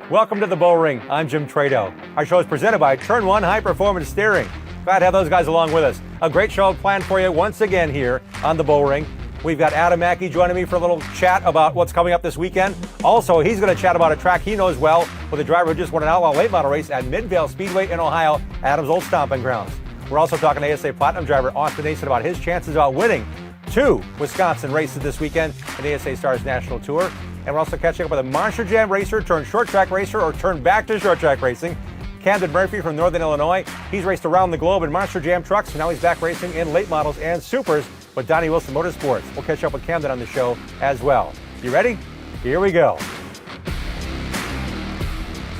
Welcome to the Bullring. I'm Jim Tretow. Our show is presented by Turn 1 High Performance Steering. Glad to have those guys along with us. A great show planned for you once again here on the Bullring. We've got Adam Mackey joining me for a little chat about what's coming up this weekend. Also, he's going to chat about a track he knows well with a driver who just won an outlaw late model race at Midvale Speedway in Ohio, Adam's old stomping grounds. We're also talking to ASA Platinum driver Austin Nason about his chances about winning 2 Wisconsin races this weekend in the ASA Stars National Tour. And we're also catching up with a Monster Jam racer turned short track racer or turned back to short track racing. Camden Murphy from Northern Illinois. He's raced around the globe in Monster Jam trucks, and now he's back racing in late models and supers with Donnie Wilson Motorsports. We'll catch up with Camden on the show as well. You ready? Here we go.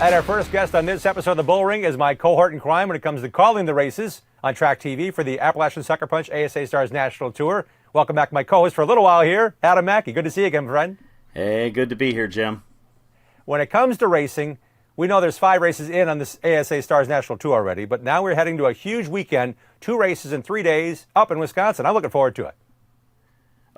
And our first guest on this episode of the Bullring is my cohort in crime when it comes to calling the races on Track TV for the Appalachian Sucker Punch ASA Stars National Tour. Welcome back, my co-host for a little while here, Adam Mackey. Good to see you again, friend. Hey, good to be here, Jim. When it comes to racing, we know there's 5 races in on this ASA Stars National Tour already, but now we're heading to a huge weekend, 2 races in 3 days up in Wisconsin. I'm looking forward to it.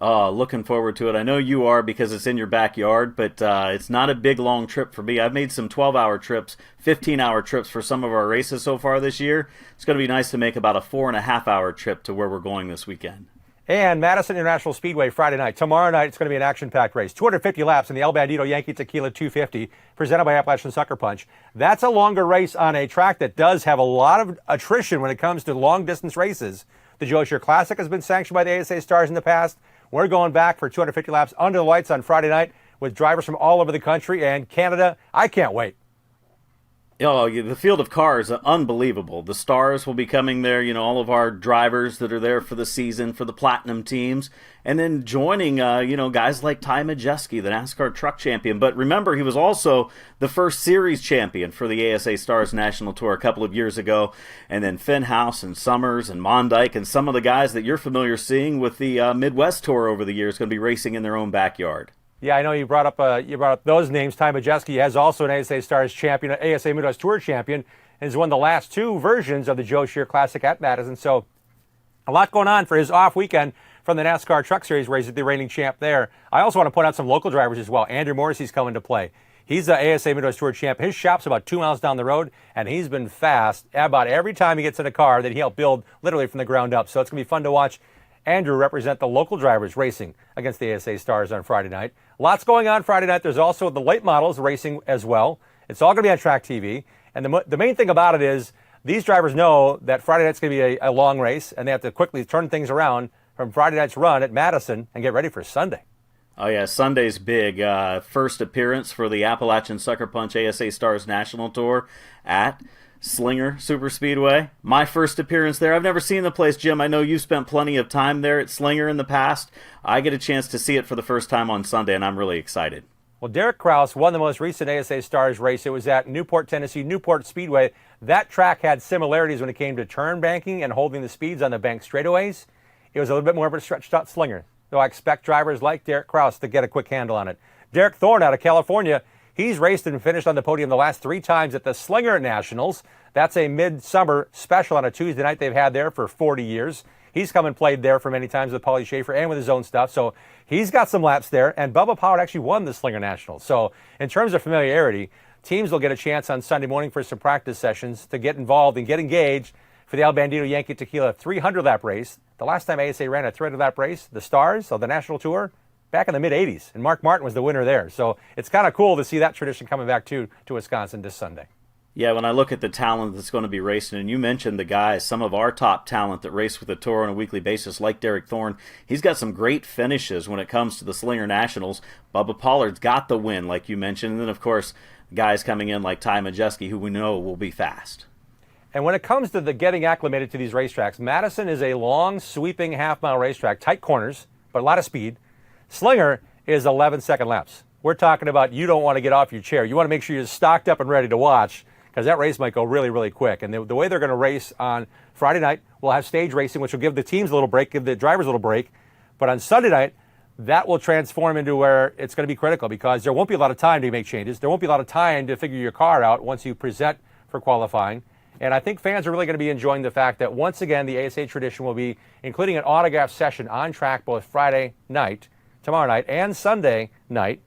Looking forward to it. I know you are because it's in your backyard, but it's not a big, long trip for me. I've made some 12-hour trips, 15-hour trips for some of our races so far this year. It's going to be nice to make about a 4.5-hour trip to where we're going this weekend. And Madison International Speedway Friday night. Tomorrow night, it's going to be an action-packed race. 250 laps in the El Bandito Yankee Tequila 250, presented by Appalachian Sucker Punch. That's a longer race on a track that does have a lot of attrition when it comes to long-distance races. The Joe Shear Classic has been sanctioned by the ASA Stars in the past. We're going back for 250 laps under the lights on Friday night with drivers from all over the country and Canada. I can't wait. Oh, the field of cars is unbelievable. The stars will be coming there, all of our drivers that are there for the season, for the platinum teams, and then joining, guys like Ty Majeski, the NASCAR truck champion. But remember, he was also the first series champion for the ASA Stars National Tour a couple of years ago. And then Finn House and Summers and Mondyke and some of the guys that you're familiar seeing with the Midwest Tour over the years going to be racing in their own backyard. Yeah, I know you brought up those names. Ty Majeski has also an ASA Stars champion, an ASA Midwest Tour champion, and has won the last 2 versions of the Joe Shear Classic at Madison. So a lot going on for his off weekend from the NASCAR Truck Series race at the reigning champ there. I also want to point out some local drivers as well. Andrew Morrissey's coming to play. He's the ASA Midwest Tour champ. His shop's about 2 miles down the road, and he's been fast about every time he gets in a car that he helped build literally from the ground up. So it's going to be fun to watch Andrew represent the local drivers racing against the ASA Stars on Friday night. Lots going on Friday night. There's also the late models racing as well. It's all going to be on Track TV. And the main thing about it is these drivers know that Friday night's going to be a long race, and they have to quickly turn things around from Friday night's run at Madison and get ready for Sunday. Oh, yeah, Sunday's big. First appearance for the Appalachian Sucker Punch ASA Stars National Tour at Slinger Super Speedway. My first appearance there. I've never seen the place, Jim. I know you spent plenty of time there at Slinger in the past. I get a chance to see it for the first time on Sunday, and I'm really excited. Well, Derek Kraus won the most recent ASA Stars race. It was at Newport, Tennessee, Newport Speedway. That track had similarities when it came to turn banking and holding the speeds on the bank straightaways. It was a little bit more of a stretched out Slinger, though I expect drivers like Derek Kraus to get a quick handle on it. Derek Thorne out of California, he's raced and finished on the podium the last 3 times at the Slinger Nationals. That's a midsummer special on a Tuesday night they've had there for 40 years. He's come and played there for many times with Paulie Schaefer and with his own stuff. So he's got some laps there. And Bubba Pollard actually won the Slinger Nationals. So in terms of familiarity, teams will get a chance on Sunday morning for some practice sessions to get involved and get engaged for the El Bandito Yankee Tequila 300-lap race. The last time ASA ran a 300-lap race, the Stars of the National Tour, back in the mid-'80s. And Mark Martin was the winner there. So it's kind of cool to see that tradition coming back to Wisconsin this Sunday. Yeah, when I look at the talent that's going to be racing, and you mentioned the guys, some of our top talent that race with the Tour on a weekly basis, like Derek Thorne, he's got some great finishes when it comes to the Slinger Nationals. Bubba Pollard's got the win, like you mentioned. And then, of course, guys coming in like Ty Majeski, who we know will be fast. And when it comes to the getting acclimated to these racetracks, Madison is a long, sweeping half-mile racetrack, tight corners, but a lot of speed. Slinger is 11-second laps. We're talking about you don't want to get off your chair. You want to make sure you're stocked up and ready to watch, because that race might go really, really quick. And the way they're going to race on Friday night, we'll have stage racing, which will give the teams a little break, give the drivers a little break. But on Sunday night, that will transform into where it's going to be critical, because there won't be a lot of time to make changes. There won't be a lot of time to figure your car out once you present for qualifying. And I think fans are really going to be enjoying the fact that once again, the ASA tradition will be including an autograph session on track both Friday night, tomorrow night, and Sunday night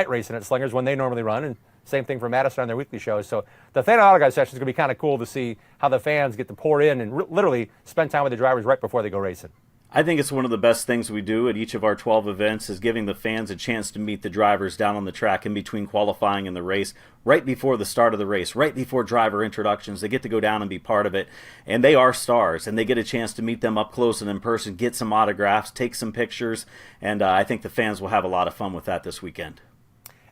racing at Slingers when they normally run. And Same thing for Madison on their weekly shows. So the fan autograph session is going to be kind of cool to see how the fans get to pour in and literally spend time with the drivers right before they go racing. I think it's one of the best things we do at each of our 12 events is giving the fans a chance to meet the drivers down on the track in between qualifying and the race, right before the start of the race, right before driver introductions. They get to go down and be part of it, and they are stars, and they get a chance to meet them up close and in person, get some autographs, take some pictures, and I think the fans will have a lot of fun with that this weekend.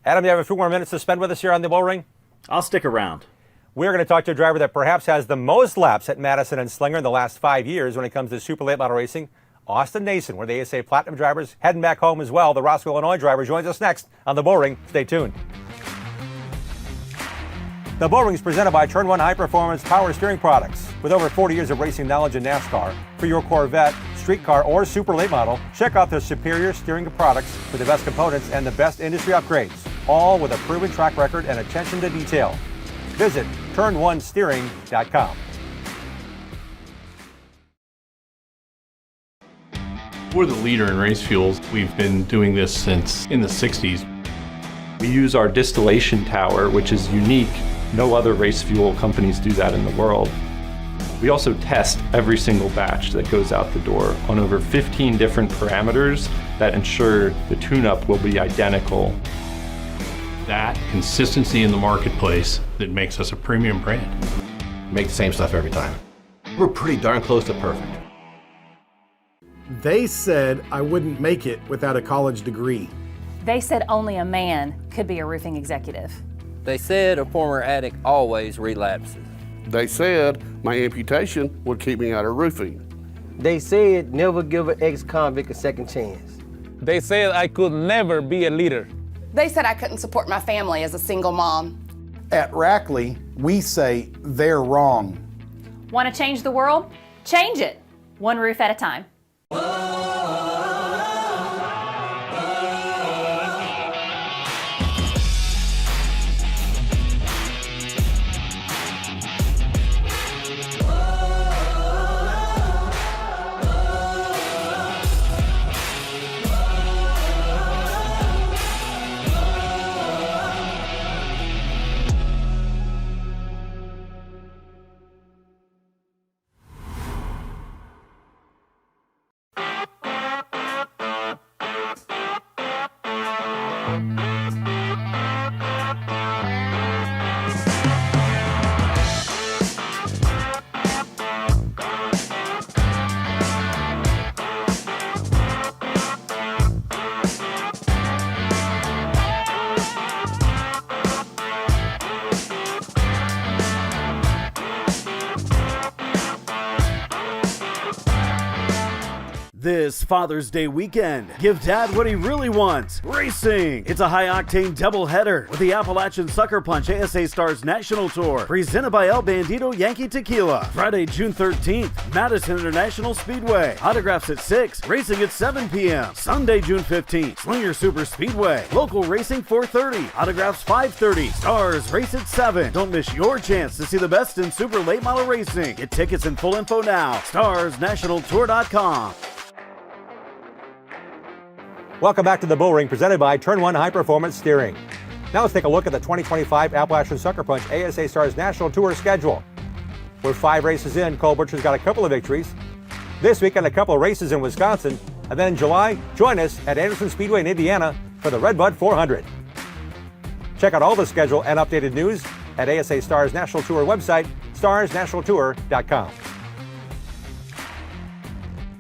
Adam, you have a few more minutes to spend with us here on the Bullring? I'll stick around. We're going to talk to a driver that perhaps has the most laps at Madison and Slinger in the last 5 years when it comes to super late model racing. Austin Nason, one of the ASA Platinum drivers, heading back home as well. The Roscoe, Illinois driver joins us next on the Bullring. Stay tuned. The Bullring is presented by Turn 1 High Performance Power Steering Products. With over 40 years of racing knowledge in NASCAR, for your Corvette, street car, or super late model, check out their superior steering products with the best components and the best industry upgrades, all with a proven track record and attention to detail. Visit turn1steering.com. We're the leader in race fuels. We've been doing this since in the 60s. We use our distillation tower, which is unique. No other race fuel companies do that in the world. We also test every single batch that goes out the door on over 15 different parameters that ensure the tune-up will be identical. That consistency in the marketplace that makes us a premium brand. Make the same stuff every time. We're pretty darn close to perfect. They said I wouldn't make it without a college degree. They said only a man could be a roofing executive. They said a former addict always relapses. They said my amputation would keep me out of roofing. They said never give an ex-convict a second chance. They said I could never be a leader. They said I couldn't support my family as a single mom. At Rackley, we say they're wrong. Want to change the world? Change it, one roof at a time. This Father's Day weekend, give Dad what he really wants, racing. It's a high-octane doubleheader with the Appalachian Sucker Punch ASA Stars National Tour, presented by El Bandito Yankee Tequila. Friday, June 13th, Madison International Speedway. Autographs at 6, racing at 7 p.m. Sunday, June 15th, Slinger Super Speedway. Local racing 4:30, autographs 5:30. Stars race at 7. Don't miss your chance to see the best in super late model racing. Get tickets and full info now. StarsNationalTour.com. Welcome back to the Bullring, presented by Turn 1 High Performance Steering. Now let's take a look at the 2025 Appalachian Sucker Punch ASA Stars National Tour schedule. We're 5 races in. Cole Butcher's got a couple of victories. This weekend, a couple of races in Wisconsin. And then in July, join us at Anderson Speedway in Indiana for the Redbud 400. Check out all the schedule and updated news at ASA Stars National Tour website, starsnationaltour.com.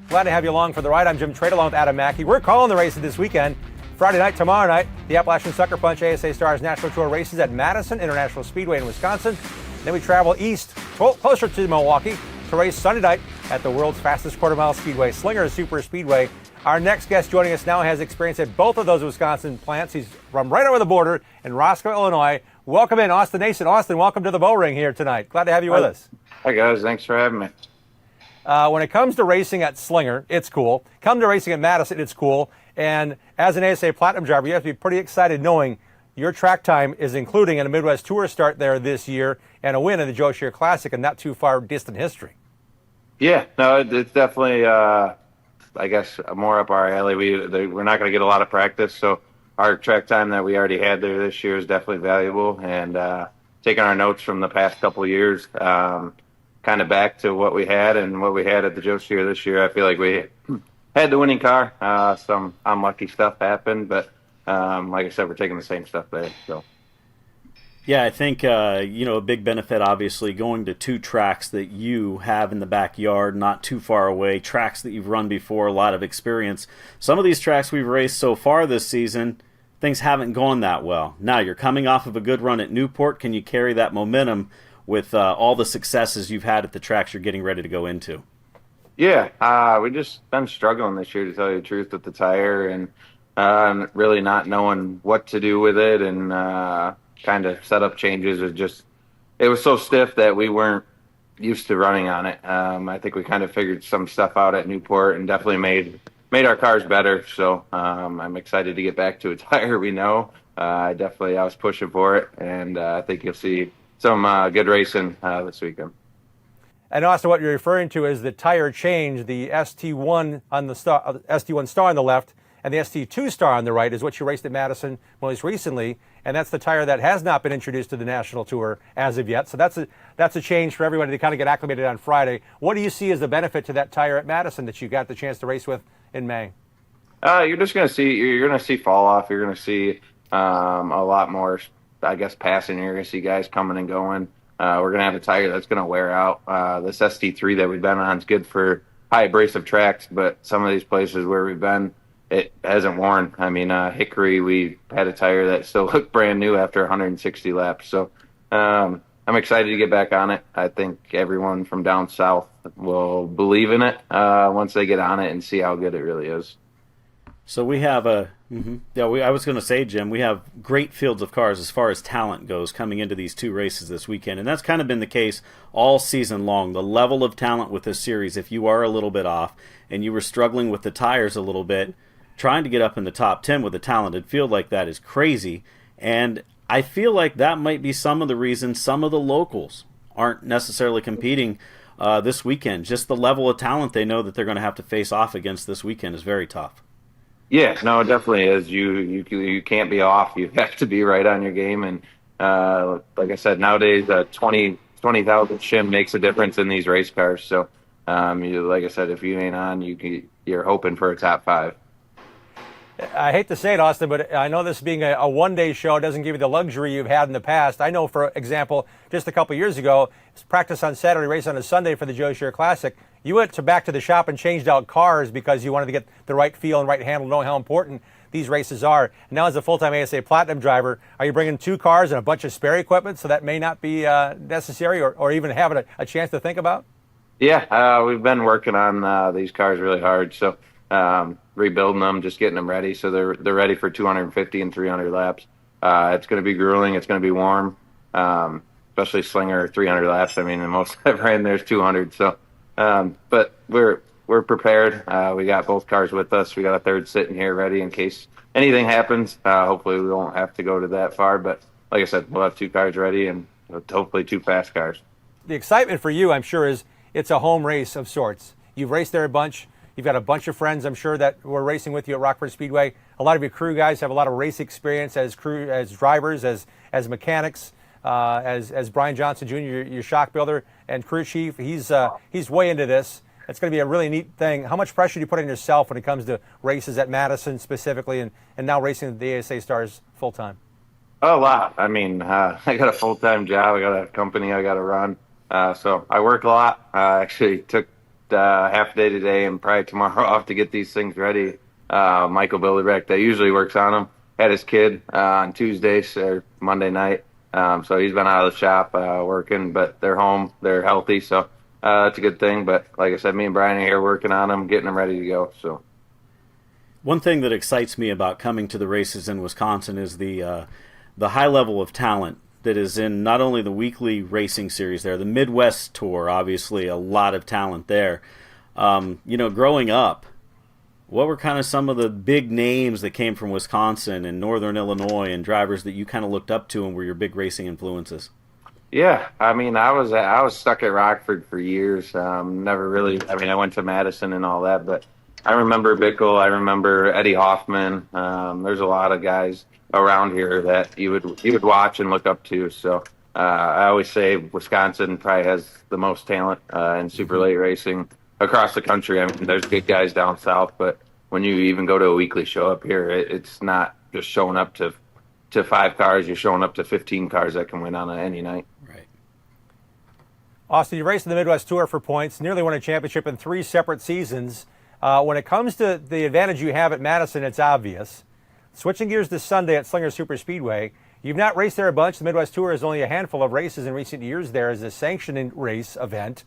Glad to have you along for the ride. I'm Jim Tretow along with Adam Mackey. We're calling the races this weekend. Friday night, tomorrow night, the Appalachian Sucker Punch ASA Stars National Tour races at Madison International Speedway in Wisconsin. Then we travel east, closer to Milwaukee, to race Sunday night at the world's fastest quarter-mile speedway, Slinger Super Speedway. Our next guest joining us now has experience at both of those Wisconsin plants. He's from right over the border in Roscoe, Illinois. Welcome in, Austin Nason. Austin, welcome to the Bullring here tonight. Glad to have you with us. Hi, guys. Thanks for having me. When it comes to racing at Slinger, it's cool. Come to racing at Madison, it's cool. And as an ASA Platinum driver, you have to be pretty excited knowing your track time is including in a Midwest Tour start there this year and a win in the Joe Shear Classic in not too far distant history. Yeah, no, it's definitely, I guess, more up our alley. We're not going to get a lot of practice, so our track time that we already had there this year is definitely valuable, and taking our notes from the past couple of years, kind of back to what we had and what we had at the Joe Steer this year. I feel like we had the winning car. Some unlucky stuff happened, but like I said, we're taking the same stuff there. So. Yeah, I think, a big benefit, obviously, going to two tracks that you have in the backyard, not too far away, tracks that you've run before, a lot of experience. Some of these tracks we've raced so far this season, things haven't gone that well. Now, you're coming off of a good run at Newport. Can you carry that momentum with all the successes you've had at the tracks you're getting ready to go into? Yeah, we just been struggling this year, to tell you the truth, with the tire, and really not knowing what to do with it, and kind of setup changes. It was so stiff that we weren't used to running on it. I think we kind of figured some stuff out at Newport and definitely made our cars better. So I'm excited to get back to a tire we know. I was pushing for it, and I think you'll see some good racing this weekend. And Austin, what you're referring to is the tire change. The ST1 on the ST1 star on the left and the ST2 star on the right is what you raced at Madison most recently, and that's the tire that has not been introduced to the National Tour as of yet. So that's a change for everybody to kind of get acclimated on Friday. What do you see as the benefit to that tire at Madison that you got the chance to race with in May? You're going to see fall off. You're going to see a lot more, I guess, passing. You're going to see guys coming and going. We're going to have a tire that's going to wear out. This ST3 that we've been on is good for high abrasive tracks, but some of these places where we've been, it hasn't worn. I mean, Hickory, we had a tire that still looked brand new after 160 laps. So I'm excited to get back on it. I think everyone from down south will believe in it once they get on it and see how good it really is. So we have I was going to say, Jim, we have great fields of cars as far as talent goes coming into these two races this weekend, and that's kind of been the case all season long. The level of talent with this series, if you are a little bit off and you were struggling with the tires a little bit, trying to get up in the top 10 with a talented field like that is crazy, and I feel like that might be some of the reasons some of the locals aren't necessarily competing this weekend. Just the level of talent they know that they're going to have to face off against this weekend is very tough. Yeah, no, it definitely is. You can't be off. You have to be right on your game, and like I said, nowadays 20,000 shim makes a difference in these race cars. So, like I said, if you ain't on, you're hoping for a top 5. I hate to say it, Austin, but I know this being a one-day show doesn't give you the luxury you've had in the past. I know, for example, just a couple years ago, practice on Saturday, race on a Sunday for the Joe Steer Classic. You went back to the shop and changed out cars because you wanted to get the right feel and right handle, knowing how important these races are. Now, as a full-time ASA Platinum driver, are you bringing 2 cars and a bunch of spare equipment so that may not be necessary or even having a chance to think about? Yeah, we've been working on these cars really hard. So rebuilding them, just getting them ready so they're ready for 250 and 300 laps. It's going to be grueling. It's going to be warm, especially Slinger 300 laps. I mean, the most I've ran there's 200. So, but we're prepared. We got both cars with us. We got a third sitting here ready in case anything happens. Hopefully we won't have to go to that far. But like I said, we'll have 2 cars ready and hopefully 2 fast cars. The excitement for you, I'm sure, is it's a home race of sorts. You've raced there a bunch. You've got a bunch of friends, I'm sure, that were racing with you at Rockford Speedway. A lot of your crew guys have a lot of race experience as drivers, as mechanics, as Brian Johnson Jr., your shock builder and crew chief. He's way into this. It's going to be a really neat thing. How much pressure do you put on yourself when it comes to races at Madison specifically, and now racing the ASA Stars full time? A lot. I mean, I got a full-time job. I got a company I got to run. So I work a lot. I actually took half a day today and probably tomorrow off to get these things ready. Michael Bilderbeck, that usually works on them, had his kid on Tuesdays or Monday night. So he's been out of the shop working, but they're home. They're healthy. So it's a good thing. But like I said, me and Brian are here working on them, getting them ready to go. So one thing that excites me about coming to the races in Wisconsin is the high level of talent that is in not only the weekly racing series there, the Midwest Tour, obviously a lot of talent there. Growing up, what were kind of some of the big names that came from Wisconsin and Northern Illinois and drivers that you kind of looked up to and were your big racing influences? Yeah, I mean, I was stuck at Rockford for years. Never really, I mean, I went to Madison and all that, but I remember Bickle. I remember Eddie Hoffman. There's a lot of guys around here that you would watch and look up to. So I always say Wisconsin probably has the most talent in super late racing across the country. I mean, there's good guys down south, but when you even go to a weekly show up here, it's not just showing up to 5 cars. You're showing up to 15 cars that can win on any night. Right. Austin, you raced in the Midwest Tour for points, nearly won a championship in 3 separate seasons. When it comes to the advantage you have at Madison, it's obvious. Switching gears to Sunday at Slinger Superspeedway, you've not raced there a bunch. The Midwest Tour has only a handful of races in recent years there as a sanctioned race event.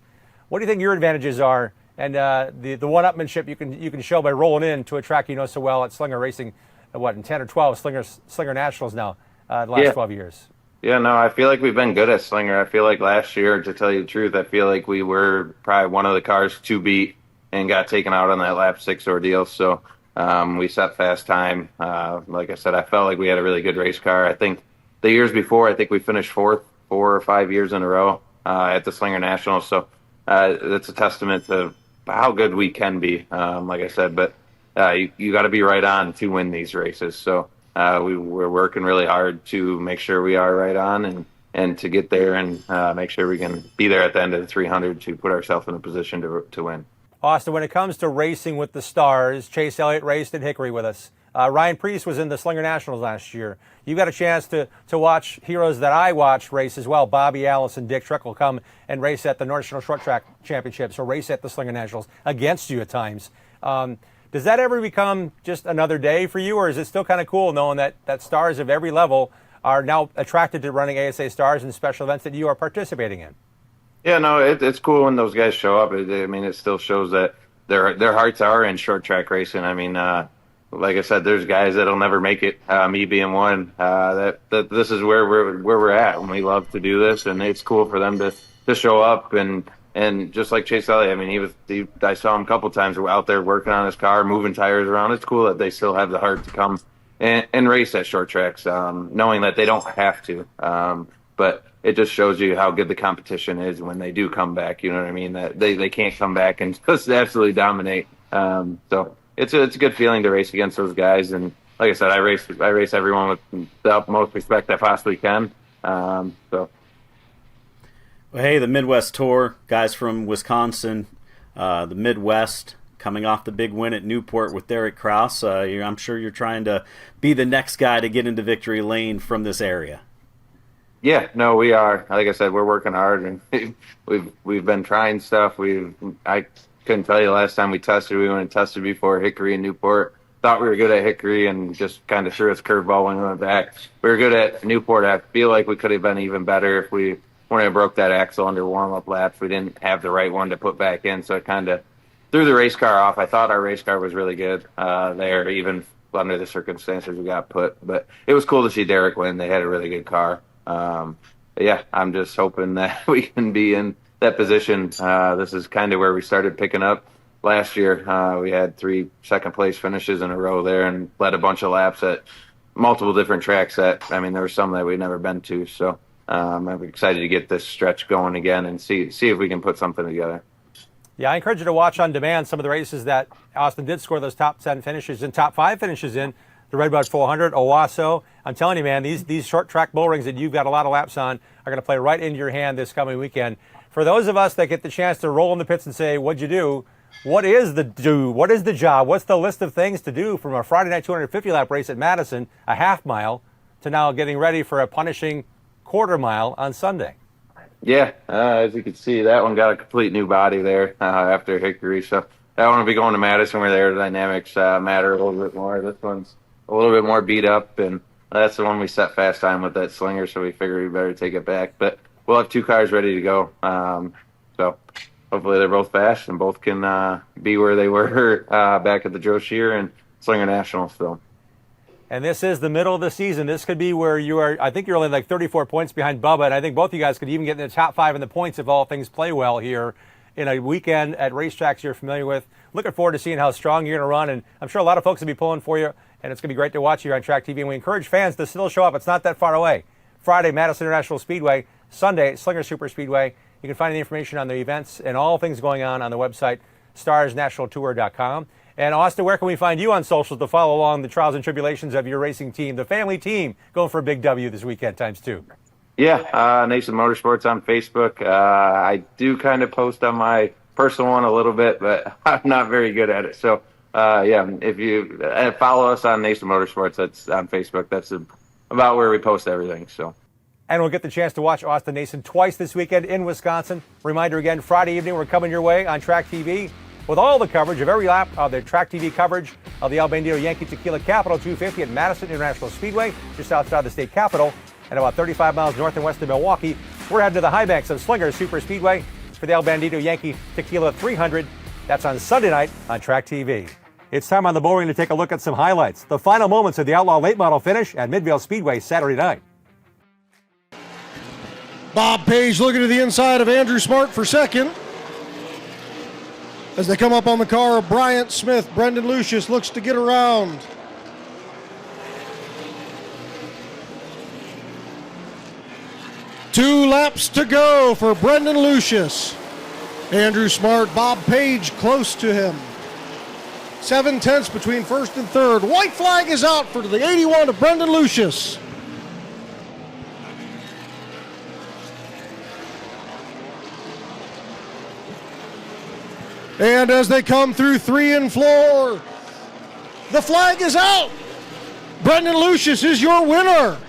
What do you think your advantages are and the one-upmanship you can show by rolling in to a track you know so well at Slinger Racing, in 10 or 12 Slinger Nationals now, the last 12 years? Yeah, no, I feel like we've been good at Slinger. I feel like last year, to tell you the truth, I feel like we were probably one of the cars to beat and got taken out on that lap 6 ordeal. So we set fast time. Like I said, I felt like we had a really good race car. I think the years before, I think we finished 4th 4 or 5 years in a row at the Slinger Nationals. So that's a testament to how good we can be, like I said. But you got to be right on to win these races. So we're working really hard to make sure we are right on and to get there and make sure we can be there at the end of the 300 to put ourselves in a position to win. Austin, when it comes to racing with the stars, Chase Elliott raced at Hickory with us. Ryan Preece was in the Slinger Nationals last year. You got a chance to watch heroes that I watch race as well. Bobby Allison, Dick Trickle come and race at the National Short Track Championships or race at the Slinger Nationals against you at times. Does that ever become just another day for you, or is it still kind of cool knowing that stars of every level are now attracted to running ASA stars and special events that you are participating in? Yeah, no, it's cool when those guys show up. It still shows that their hearts are in short track racing. I mean, like I said, there's guys that'll never make it. Me being one. That this is where we're at, and we love to do this, and it's cool for them to show up and just like Chase Elliott. I mean, I saw him a couple times out there working on his car, moving tires around. It's cool that they still have the heart to come and race at short tracks, knowing that they don't have to. But it just shows you how good the competition is when they do come back. You know what I mean? That they can't come back and just absolutely dominate. So it's a good feeling to race against those guys. And like I said, I race everyone with the utmost respect I possibly can. So. Well, hey, the Midwest Tour, guys from Wisconsin, the Midwest, coming off the big win at Newport with Derek Kraus. I'm sure you're trying to be the next guy to get into victory lane from this area. Yeah, no, we are. Like I said, we're working hard, and we've been trying stuff. I couldn't tell you the last time we tested. We went and tested before Hickory and Newport. Thought we were good at Hickory and just kind of threw us curveball when we went back. We were good at Newport. I feel like we could have been even better if we wouldn't have broke that axle under warm-up laps. We didn't have the right one to put back in, so it kind of threw the race car off. I thought our race car was really good there, even under the circumstances we got put. But it was cool to see Derek win. They had a really good car. Yeah, I'm just hoping that we can be in that position. This is kind of where we started picking up last year. We had 3 second-place finishes in a row there and led a bunch of laps at multiple different tracks. There were some that we'd never been to. So I'm excited to get this stretch going again and see if we can put something together. Yeah, I encourage you to watch on demand some of the races that Austin did score those top 10 finishes and top 5 finishes in. The Redbud 400, Owasso. I'm telling you, man, these short track bull rings that you've got a lot of laps on are going to play right into your hand this coming weekend. For those of us that get the chance to roll in the pits and say, what'd you do? What is the job? What's the list of things to do from a Friday night 250 lap race at Madison, a half mile, to now getting ready for a punishing quarter mile on Sunday? Yeah, as you can see, that one got a complete new body there after Hickory. So that one will be going to Madison where the aerodynamics matter a little bit more. This one's a little bit more beat up, and that's the one we set fast time with that Slinger, so we figured we better take it back. But we'll have 2 cars ready to go. So hopefully they're both fast and both can be where they were back at the Joe Shear and Slinger Nationals. So. And this is the middle of the season. This could be where you are. I think you're only like 34 points behind Bubba, and I think both of you guys could even get in the top 5 in the points if all things play well here in a weekend at racetracks you're familiar with. Looking forward to seeing how strong you're going to run, and I'm sure a lot of folks will be pulling for you, and it's going to be great to watch you on Track TV. And we encourage fans to still show up. It's not that far away. Friday, Madison International Speedway. Sunday, Slinger Super Speedway. You can find the information on the events and all things going on the website, starsnationaltour.com. And Austin, where can we find you on socials to follow along the trials and tribulations of your racing team, the family team, going for a big W this weekend ×2? Yeah, Nason Motorsports on Facebook. I do kind of post on my personal one a little bit, but I'm not very good at it. So, if you follow us on Nason Motorsports, that's on Facebook. That's about where we post everything. So. And we'll get the chance to watch Austin Nason twice this weekend in Wisconsin. Reminder again, Friday evening, we're coming your way on Track TV with all the coverage of every lap of the Track TV coverage of the El Bandito Yankee Tequila Capital 250 at Madison International Speedway, just outside the state capitol, and about 35 miles north and west of Milwaukee. We're heading to the high banks of Slinger Super Speedway for the El Bandito Yankee Tequila 300. That's on Sunday night on Track TV. It's time on the Bullring to take a look at some highlights. The final moments of the Outlaw late model finish at Midvale Speedway Saturday night. Bob Page looking to the inside of Andrew Smart for second. As they come up on the car of Bryant Smith, Brendan Lucius looks to get around. Two laps to go for Brendan Lucius. Andrew Smart, Bob Page close to him. 7/10 between first and third. White flag is out for the 81 of Brendan Lucius. And as they come through 3 and 4, the flag is out. Brendan Lucius is your winner.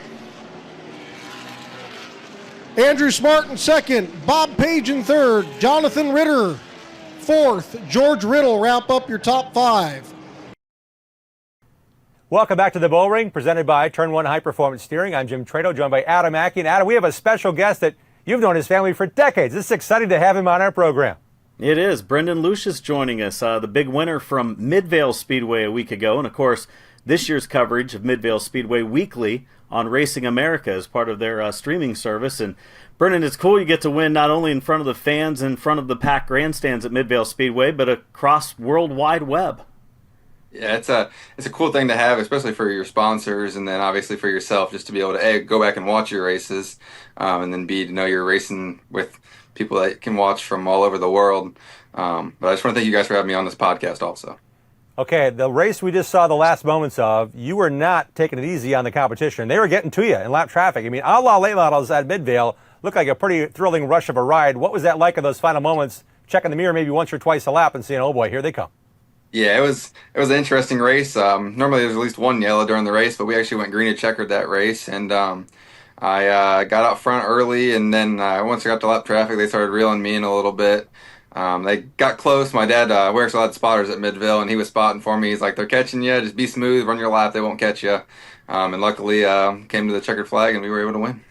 Andrew Smart in second, Bob Page in third, Jonathan Ritter fourth, George Riddle wrap up your top 5. Welcome back to the Bullring, presented by Turn 1 High Performance Steering. I'm Jim Tretow, joined by Adam Mackey. And Adam, we have a special guest that you've known his family for decades. This is exciting to have him on our program. It is. Brendan Lucius joining us, the big winner from Midvale Speedway a week ago. And, of course, this year's coverage of Midvale Speedway weekly on Racing America as part of their streaming service. And, Brendan, it's cool you get to win not only in front of the fans, in front of the packed grandstands at Midvale Speedway, but across World Wide Web. Yeah, it's a cool thing to have, especially for your sponsors, and then obviously for yourself, just to be able to A, go back and watch your races, and then B, to know you're racing with people that can watch from all over the world. But I just want to thank you guys for having me on this podcast also. Okay, the race we just saw the last moments of, you were not taking it easy on the competition. They were getting to you in lap traffic. I mean, Outlaw late models at Midvale looked like a pretty thrilling rush of a ride. What was that like in those final moments, checking the mirror maybe once or twice a lap and saying, oh boy, here they come? Yeah, it was an interesting race. Normally there's at least one yellow during the race, but we actually went green and checkered that race. And I got out front early, and then once I got to lap traffic, they started reeling me in a little bit. They got close. My dad works a lot of spotters at Midvale, and he was spotting for me. He's like, they're catching you. Just be smooth, run your lap. They won't catch you. And luckily came to the checkered flag, and we were able to win.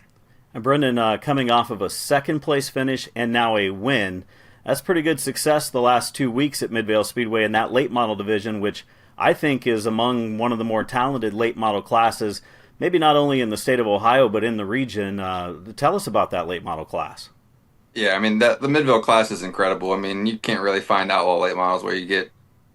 And Brendan, coming off of a second-place finish and now a win, that's pretty good success the last 2 weeks at Midvale Speedway in that late model division, which I think is among one of the more talented late model classes, maybe not only in the state of Ohio, but in the region. Tell us about that late model class. Yeah, I mean, the Midvale class is incredible. I mean, you can't really find outlaw late models where you get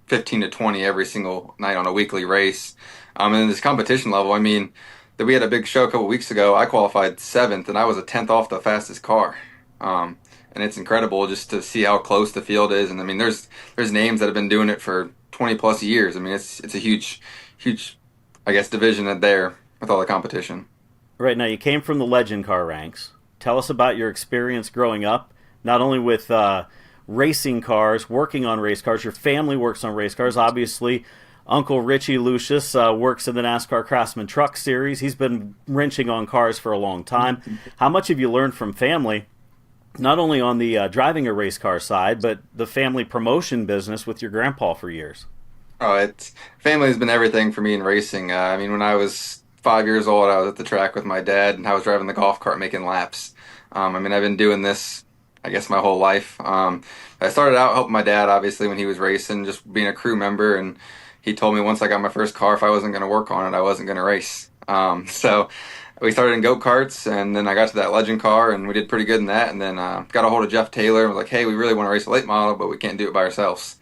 15 to 20 every single night on a weekly race. And in this competition level, I mean, that we had a big show a couple weeks ago. I qualified 7th, and I was a 10th off the fastest car. And it's incredible just to see how close the field is. And I mean, there's names that have been doing it for 20 plus years. I mean, it's a huge, I guess, division there with all the competition. Right, now you came from the legend car ranks. Tell us about your experience growing up, not only with racing cars, working on race cars. Your family works on race cars. Obviously, Uncle Richie Lucius works in the NASCAR Craftsman Truck Series. He's been wrenching on cars for a long time. How much have you learned from family, not only on the driving a race car side, but the family promotion business with your grandpa for years? Oh, family has been everything for me in racing. I mean, when I was 5 years old, I was at the track with my dad, and I was driving the golf cart making laps. I mean, I've been doing this, I guess, my whole life. I started out helping my dad, obviously, when he was racing, just being a crew member, and he told me once I got my first car, if I wasn't going to work on it, I wasn't going to race. So we started in go-karts, and then I got to that legend car, and we did pretty good in that, and then got a hold of Jeff Taylor and was like, hey, we really want to race a late model, but we can't do it by ourselves.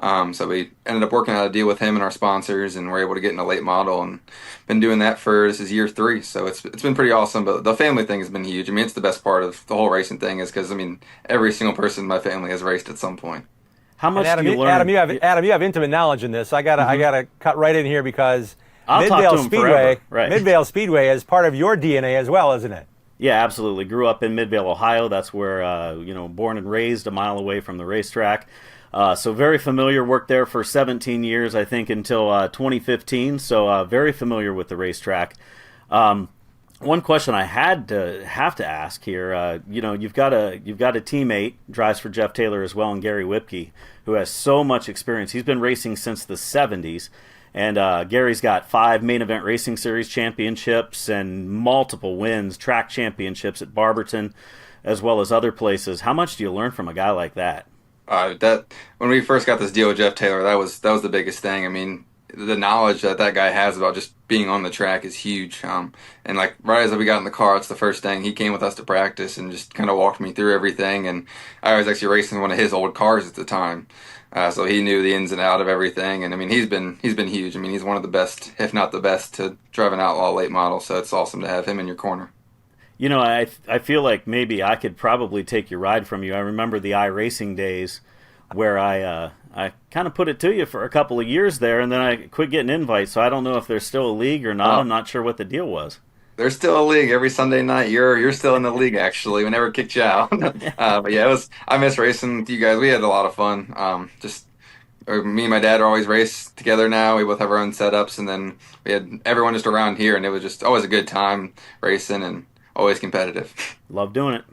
So we ended up working out a deal with him and our sponsors, and we're able to get in a late model, and been doing that this is year 3. So it's been pretty awesome, but the family thing has been huge. I mean, it's the best part of the whole racing thing is because, I mean, every single person in my family has raced at some point. How much Adam, do you learn? Adam, you have intimate knowledge in this. I gotta cut right in here because I'll talk to Midvale him Speedway, forever. Right. Midvale Speedway is part of your DNA as well, isn't it? Yeah, absolutely. Grew up in Midvale, Ohio. That's where born and raised, a mile away from the racetrack. So very familiar. Worked there for 17 years, I think, until 2015. So very familiar with the racetrack. One question I have to ask here. You've got a teammate, drives for Jeff Taylor as well, and Gary Whipke, who has so much experience. He's been racing since the 70s. And Gary's got 5 main event racing series championships and multiple wins, track championships at Barberton, as well as other places. How much do you learn from a guy like that? When we first got this deal with Jeff Taylor, that was the biggest thing. I mean, the knowledge that guy has about just being on the track is huge. And like right as we got in the car, it's the first thing. He came with us to practice and just kind of walked me through everything. And I was actually racing one of his old cars at the time. So he knew the ins and out of everything, and I mean he's been huge. I mean he's one of the best, if not the best, to drive an outlaw late model. So it's awesome to have him in your corner. I feel like maybe I could probably take your ride from you. I remember the iRacing days where I kind of put it to you for a couple of years there, and then I quit getting invites. So I don't know if there's still a league or not. I'm not sure what the deal was. There's still a league every Sunday night. You're still in the league actually. We never kicked you out. But yeah, I miss racing with you guys. We had a lot of fun. Me and my dad are always race together now. We both have our own setups, and then we had everyone just around here, and it was just always a good time racing and always competitive. Love doing it.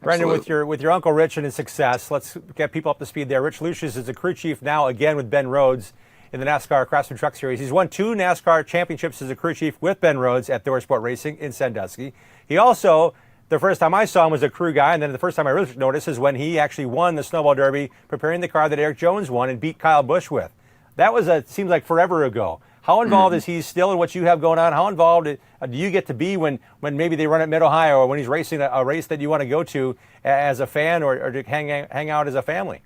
Brendan, with your Uncle Rich and his success, let's get people up to speed there. Rich Lushes is a crew chief now again with Ben Rhodes in the NASCAR Craftsman Truck Series. He's won 2 NASCAR championships as a crew chief with Ben Rhodes at Thor Sport Racing in Sandusky. He also, the first time I saw him was a crew guy, and then the first time I really noticed is when he actually won the Snowball Derby, preparing the car that Eric Jones won and beat Kyle Busch with. That was seems like forever ago. How involved is he still in what you have going on? How involved do you get to be when maybe they run at Mid-Ohio or when he's racing a race that you want to go to as a fan or to hang out as a family?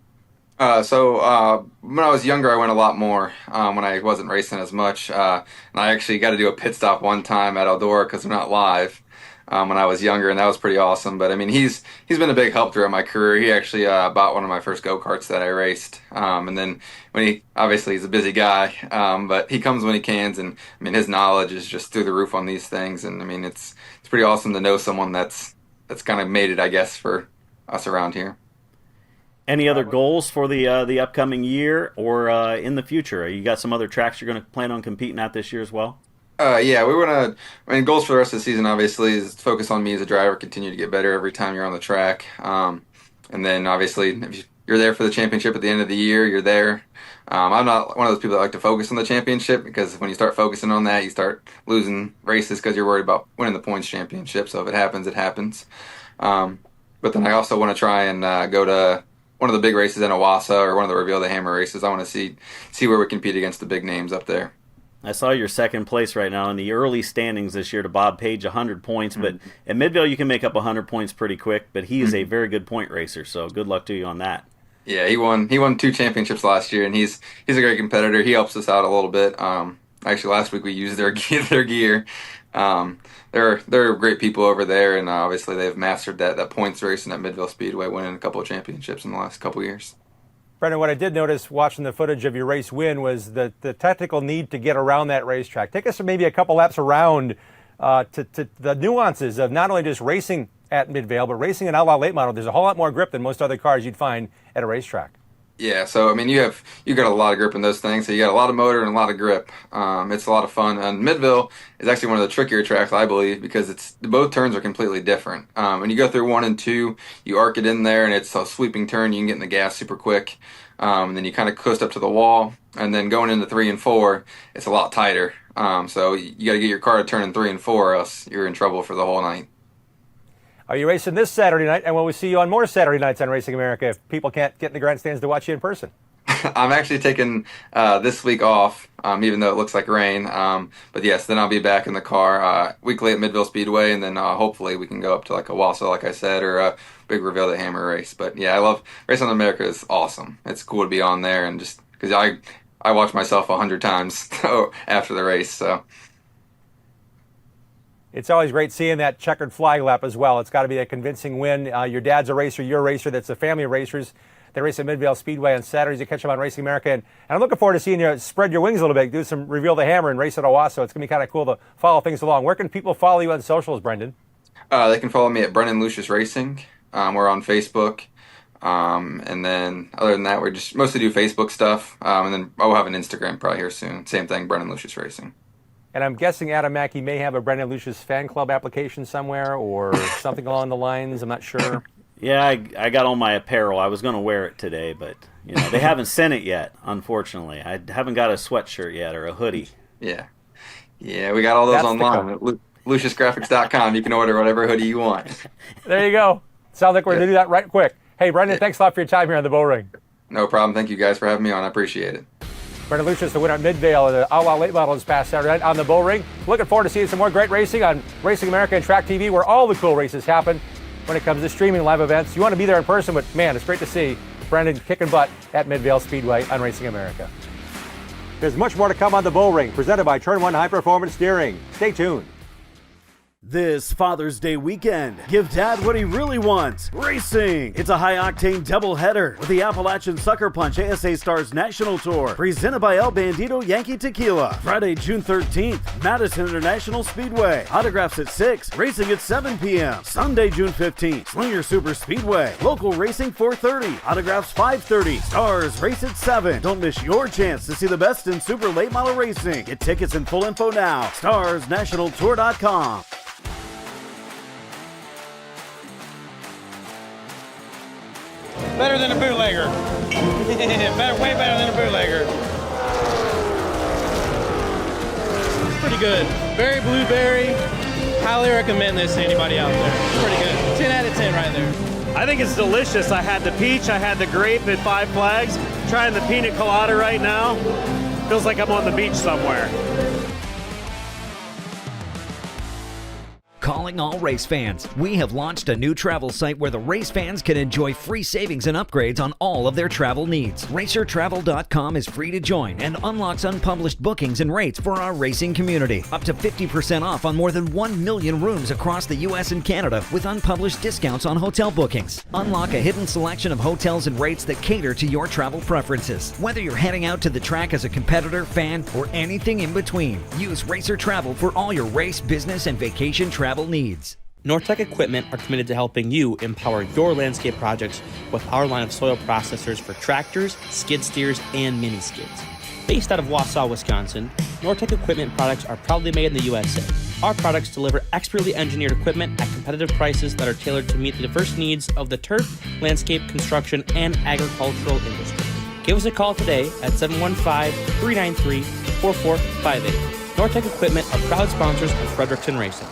So when I was younger, I went a lot more when I wasn't racing as much. And I actually got to do a pit stop one time at Eldora because they're not live when I was younger, and that was pretty awesome. But I mean, he's been a big help throughout my career. He actually bought one of my first go-karts that I raced. And then obviously he's a busy guy, but he comes when he can. And I mean, his knowledge is just through the roof on these things. And I mean, it's pretty awesome to know someone that's kind of made it, I guess, for us around here. Any other goals for the upcoming year or in the future? You got some other tracks you're going to plan on competing at this year as well? Yeah, we want to. I mean, goals for the rest of the season obviously is focus on me as a driver, continue to get better every time you're on the track, and then obviously if you're there for the championship at the end of the year, you're there. I'm not one of those people that like to focus on the championship because when you start focusing on that, you start losing races because you're worried about winning the points championship. So if it happens, it happens. But then I also want to try and go to one of the big races in Owasso or one of the Reveal the Hammer races. I want to see where we compete against the big names up there. I saw your second place right now in the early standings this year to Bob Page, 100 points. But at Midvale, you can make up 100 points pretty quick. But he is a very good point racer, so good luck to you on that. Yeah, he won 2 championships last year, and he's a great competitor. He helps us out a little bit. Actually, last week we used their gear. They're great people over there, and obviously they've mastered that points racing at Midvale Speedway, winning a couple of championships in the last couple of years. Brendan, what I did notice watching the footage of your race win was the technical need to get around that racetrack. Take us maybe a couple laps around to the nuances of not only just racing at Midvale, but racing an outlaw late model. There's a whole lot more grip than most other cars you'd find at a racetrack. Yeah, so I mean, you got a lot of grip in those things. So you got a lot of motor and a lot of grip. It's a lot of fun. And Midvale is actually one of the trickier tracks, I believe, because both turns are completely different. When you go through 1 and 2, you arc it in there, and it's a sweeping turn. You can get in the gas super quick. And then you kind of coast up to the wall. And then going into 3 and 4, it's a lot tighter. So you got to get your car to turn in 3 and 4, or else you're in trouble for the whole night. Are you racing this Saturday night? And will we see you on more Saturday nights on Racing America if people can't get in the grandstands to watch you in person? I'm actually taking this week off, even though it looks like rain. But yes, then I'll be back in the car weekly at Midvale Speedway, and then hopefully we can go up to like Owasso, like I said, or a big Reveal the Hammer race. But yeah, I love Racing America. Is awesome. It's cool to be on there, and just because I watch myself 100 times after the race, so. It's always great seeing that checkered flag lap as well. It's got to be a convincing win. Your dad's a racer, you're a racer. That's a family of racers. They race at Midvale Speedway on Saturdays. You catch them on Racing America. And I'm looking forward to seeing you spread your wings a little bit, do some Reveal the Hammer and race at Owasso. It's going to be kind of cool to follow things along. Where can people follow you on socials, Brendan? They can follow me at Brendan Lushes Racing. We're on Facebook. And then other than that, we just mostly do Facebook stuff. And then we'll have an Instagram probably here soon. Same thing, Brendan Lushes Racing. And I'm guessing Adam Mackey may have a Brendan Lucius fan club application somewhere or something along the lines. I'm not sure. Yeah, I got all my apparel. I was going to wear it today, but they haven't sent it yet, unfortunately. I haven't got a sweatshirt yet or a hoodie. Yeah, we got all those online at LuciusGraphics.com. You can order whatever hoodie you want. There you go. Sounds like we're going to do that right quick. Hey, Brendan, thanks a lot for your time here on the Bullring. No problem. Thank you guys for having me on. I appreciate it. Brendan Lucius, the winner at Midvale of the Outlaw Late Model this past Saturday night on the Bullring. Looking forward to seeing some more great racing on Racing America and Track TV, where all the cool races happen when it comes to streaming live events. You want to be there in person, but man, it's great to see Brendan kicking butt at Midvale Speedway on Racing America. There's much more to come on the Bullring, presented by Turn 1 High Performance Steering. Stay tuned. This Father's Day weekend, give Dad what he really wants, racing. It's a high-octane doubleheader with the Appalachian Sucker Punch ASA Stars National Tour, presented by El Bandito Yankee Tequila. Friday, June 13th, Madison International Speedway. Autographs at 6, racing at 7 p.m. Sunday, June 15th, Slinger Super Speedway. Local racing 4:30, autographs 5:30. Stars race at 7. Don't miss your chance to see the best in super late model racing. Get tickets and full info now. StarsNationalTour.com. Better than a bootlegger. Way better than a bootlegger. Pretty good. Very blueberry. Highly recommend this to anybody out there. It's pretty good. 10 out of 10 right there. I think it's delicious. I had the peach, I had the grape at Five Flags. Trying the pina colada right now. Feels like I'm on the beach somewhere. Calling all race fans. We have launched a new travel site where the race fans can enjoy free savings and upgrades on all of their travel needs. RacerTravel.com is free to join and unlocks unpublished bookings and rates for our racing community. Up to 50% off on more than 1 million rooms across the U.S. and Canada with unpublished discounts on hotel bookings. Unlock a hidden selection of hotels and rates that cater to your travel preferences. Whether you're heading out to the track as a competitor, fan, or anything in between, use Racer Travel for all your race, business, and vacation travel needs. Nortec Equipment are committed to helping you empower your landscape projects with our line of soil processors for tractors, skid steers, and mini skids. Based out of Wausau, Wisconsin, Nortec Equipment products are proudly made in the USA. Our products deliver expertly engineered equipment at competitive prices that are tailored to meet the diverse needs of the turf, landscape, construction, and agricultural industry. Give us a call today at 715-393-4458. Nortec Equipment are proud sponsors of Fredericton Racing.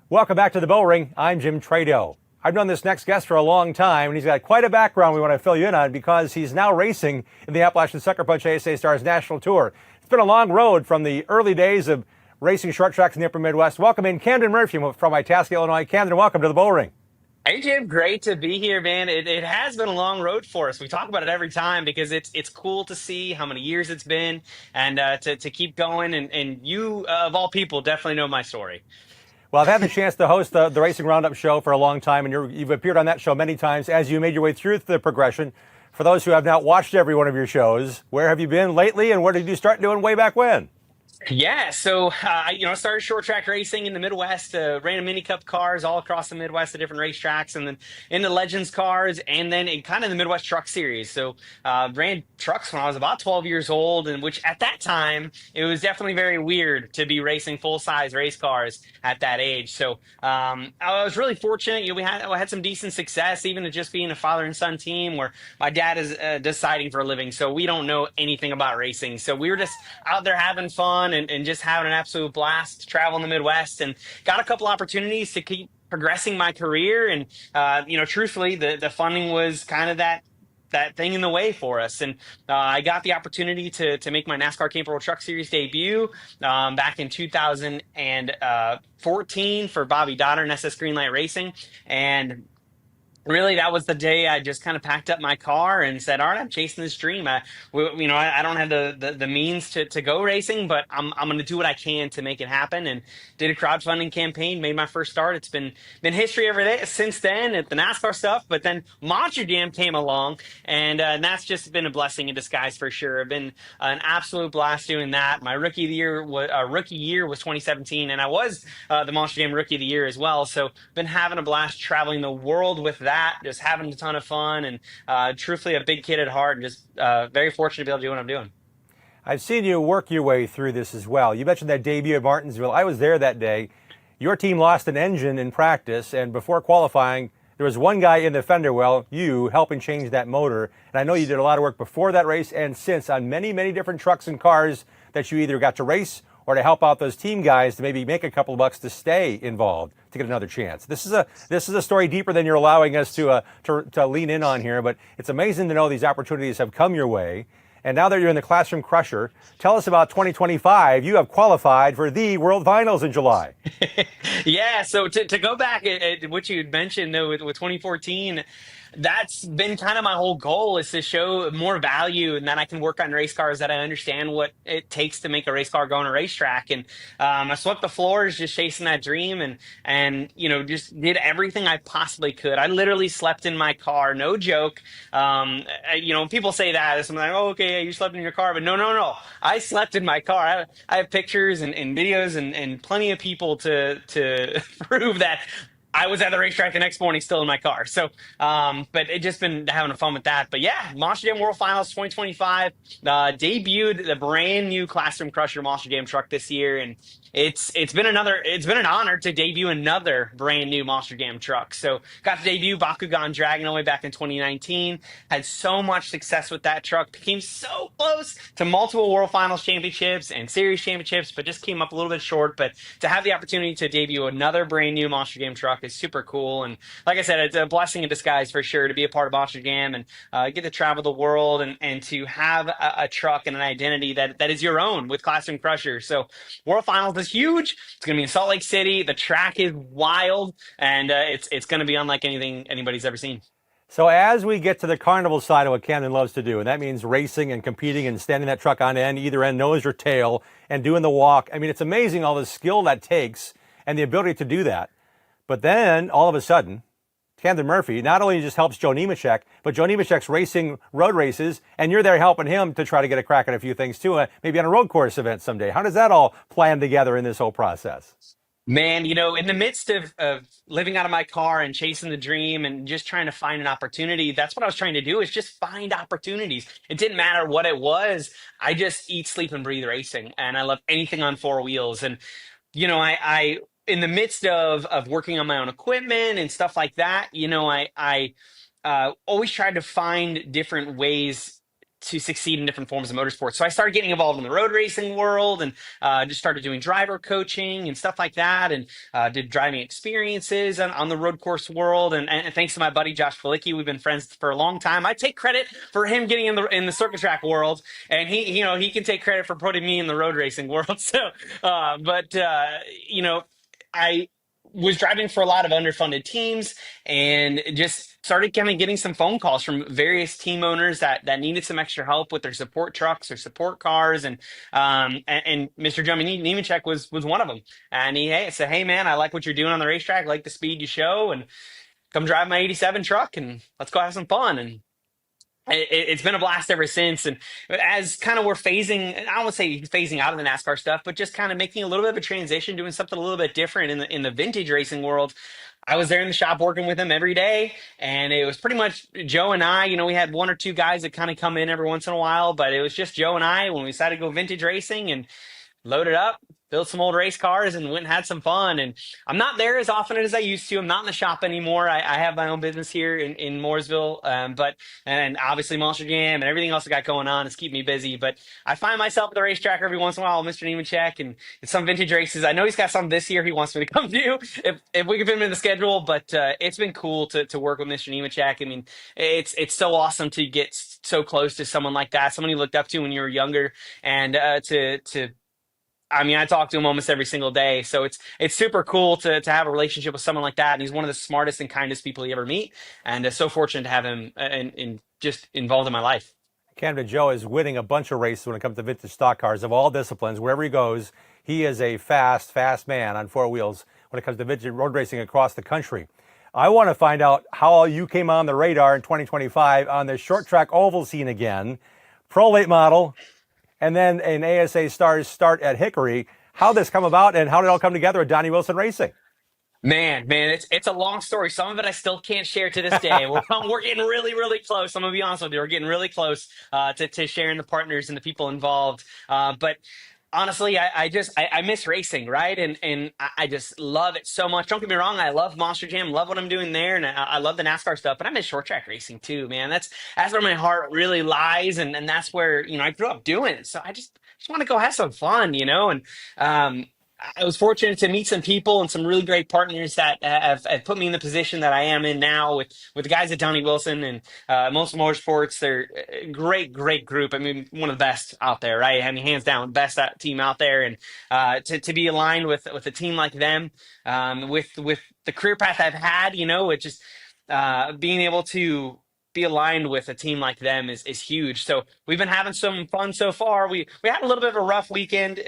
Welcome back to the Bullring. I'm Jim Tretow. I've known this next guest for a long time, and he's got quite a background we want to fill you in on because he's now racing in the Appalachian Sucker Punch ASA Stars National Tour. It's been a long road from the early days of racing short tracks in the upper Midwest. Welcome in Camden Murphy from Itasca, Illinois. Camden, welcome to the Bullring. Hey, Jim, great to be here, man. It has been a long road for us. We talk about it every time because it's cool to see how many years it's been and to keep going. And you, of all people, definitely know my story. Well, I've had the chance to host the Racing Roundup show for a long time, and you've appeared on that show many times as you made your way through the progression. For those who have not watched every one of your shows, where have you been lately, and what did you start doing way back when? Yeah, so I started short track racing in the Midwest, ran a mini cup cars all across the Midwest at different racetracks, and then into Legends cars, and then in kind of the Midwest Truck Series. So ran trucks when I was about 12 years old, and which at that time it was definitely very weird to be racing full size race cars at that age. So I was really fortunate. We had some decent success, even to just being a father and son team where my dad is deciding for a living, so we don't know anything about racing. So we were just out there having fun. And just having an absolute blast to travel in the Midwest, and got a couple opportunities to keep progressing my career. And truthfully, the funding was kind of that that thing in the way for us. And I got the opportunity to make my NASCAR Camping World Truck Series debut back in 2014 for Bobby Dotter and SS Greenlight Racing. And really, that was the day I just kind of packed up my car and said, all right, I'm chasing this dream. I don't have the means to go racing, but I'm going to do what I can to make it happen. And did a crowdfunding campaign, made my first start. It's been history every day since then at the NASCAR stuff. But then Monster Jam came along, and that's just been a blessing in disguise for sure. I've been an absolute blast doing that. My rookie year was 2017, and I was the Monster Jam Rookie of the Year as well. So been having a blast traveling the world with that, just having a ton of fun, and truthfully a big kid at heart, and just very fortunate to be able to do what I'm doing. I've seen you work your way through this as well. You mentioned that debut at Martinsville. I was there that day. Your team lost an engine in practice, and before qualifying, there was one guy in the fender well, you, helping change that motor. And I know you did a lot of work before that race and since on many, many different trucks and cars that you either got to race or to help out those team guys to maybe make a couple of bucks to stay involved, to get another chance. This is a story deeper than you're allowing us to lean in on here, but it's amazing to know these opportunities have come your way. And now that you're in the Classroom Crusher, tell us about 2025. You have qualified for the World Finals in July. Yeah, so to go back at what you had mentioned though, with 2014, that's been kind of my whole goal, is to show more value and that I can work on race cars, that I understand what it takes to make a race car go on a racetrack. And I swept the floors just chasing that dream, and just did everything I possibly could. I literally slept in my car, no joke. People say that as something like, oh, okay, yeah, you slept in your car, but no. I slept in my car. I have pictures and videos and plenty of people to prove that I was at the racetrack the next morning still in my car. So, but it just been having fun with that. But yeah, Monster Jam World Finals 2025, debuted the brand new Classroom Crusher Monster Jam truck this year. And it's been an honor to debut another brand new Monster Jam truck. So got to debut Bakugan Dragon all the way back in 2019. Had so much success with that truck. Became so close to multiple World Finals championships and series championships, but just came up a little bit short. But to have the opportunity to debut another brand new Monster Jam truck is super cool. And like I said, it's a blessing in disguise for sure to be a part of Monster Jam and get to travel the world and to have a truck and an identity that is your own with Classroom Crusher. So World Finals is huge. It's going to be in Salt Lake City. The track is wild, and it's going to be unlike anything anybody's ever seen. So as we get to the carnival side of what Camden loves to do, and that means racing and competing and standing that truck on end, either end, nose or tail, and doing the walk. I mean, it's amazing all the skill that takes and the ability to do that. But then, all of a sudden, Camden Murphy not only just helps Joe Nemechek, but Joe Nemechek's racing road races, and you're there helping him to try to get a crack at a few things too, maybe on a road course event someday. How does that all plan together in this whole process? Man, in the midst of living out of my car and chasing the dream and just trying to find an opportunity, that's what I was trying to do, is just find opportunities. It didn't matter what it was. I just eat, sleep, and breathe racing, and I love anything on four wheels. And, I in the midst of working on my own equipment and stuff like that, I always tried to find different ways to succeed in different forms of motorsports. So I started getting involved in the road racing world and just started doing driver coaching and stuff like that, and did driving experiences on the road course world. And thanks to my buddy Josh Felicki, we've been friends for a long time. I take credit for him getting in the circuit track world, and he can take credit for putting me in the road racing world. So, I was driving for a lot of underfunded teams and just started kind of getting some phone calls from various team owners that needed some extra help with their support trucks or support cars. And Mr. Joe Nemechek was one of them. And he said, hey, man, I like what you're doing on the racetrack. I like the speed you show, and come drive my 87 truck and let's go have some fun. And it's been a blast ever since. And as kind of we're phasing, I don't want to say phasing out of the NASCAR stuff, but just kind of making a little bit of a transition, doing something a little bit different in the vintage racing world. I was there in the shop working with him every day, and it was pretty much Joe and I. We had one or two guys that kind of come in every once in a while, but it was just Joe and I when we decided to go vintage racing. And loaded up, built some old race cars, and went and had some fun. And I'm not there as often as I used to. I'm not in the shop anymore. I have my own business here in Mooresville, and obviously Monster Jam and everything else I got going on is keeping me busy. But I find myself at the racetrack every once in a while with Mr. Nemechek and some vintage races. I know he's got some this year he wants me to come do if we can fit him in the schedule. But it's been cool to work with Mr. Nemechek. I mean, it's so awesome to get so close to someone like that, someone you looked up to when you were younger, and I mean, I talk to him almost every single day, so it's super cool to have a relationship with someone like that. And he's one of the smartest and kindest people you ever meet, and so fortunate to have him just involved in my life. Camden Joe is winning a bunch of races when it comes to vintage stock cars of all disciplines. Wherever he goes, he is a fast man on four wheels when it comes to vintage road racing across the country. I want to find out how you came on the radar in 2025 on the short track oval scene again, pro late model, and then an ASA Stars start at Hickory. How this come about and how did it all come together at Donnie Wilson Racing? Man, it's a long story. Some of it I still can't share to this day. We're getting really close. I'm gonna be honest with you. We're getting really close to sharing the partners and the people involved. But honestly, I miss racing, right? And I just love it so much. Don't get me wrong, I love Monster Jam, love what I'm doing there, and I love the NASCAR stuff, but I miss short track racing too, man. That's where my heart really lies, and that's where, I grew up doing it. So I just want to go have some fun, and I was fortunate to meet some people and some really great partners that have put me in the position that I am in now with the guys at Donnie Wilson and Most Motorsports. They're a great group. I mean, one of the best out there, right? I mean, hands down, best team out there. And to be aligned with a team like them, with the career path I've had, it just being able to be aligned with a team like them is huge. So we've been having some fun so far. We had a little bit of a rough weekend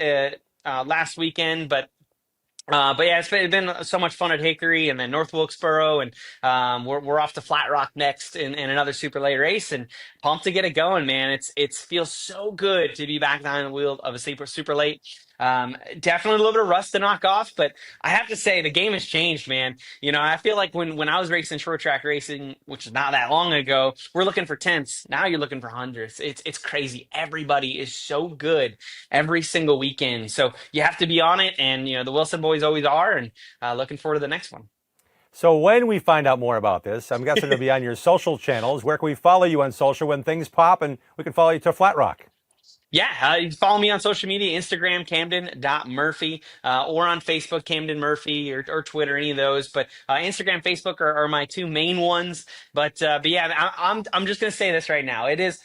last weekend, but yeah, it's been so much fun at Hickory and then North Wilkesboro, and we're off to Flat Rock next in another super late race, and pumped to get it going, man. It feels so good to be back behind the wheel of a super late. Definitely a little bit of rust to knock off, but I have to say the game has changed, man. I feel like when I was racing short track racing, which is not that long ago, we're looking for tenths. Now you're looking for hundreds. It's crazy. Everybody is so good every single weekend. So you have to be on it, and the Wilson boys always are, and looking forward to the next one. So when we find out more about this, I'm guessing it'll be on your social channels. Where can we follow you on social when things pop, and we can follow you to Flat Rock? Yeah, you can follow me on social media, Instagram, Camden.Murphy, or on Facebook, Camden Murphy, or Twitter, any of those. But Instagram, Facebook are my two main ones. But yeah, I'm just going to say this right now. It is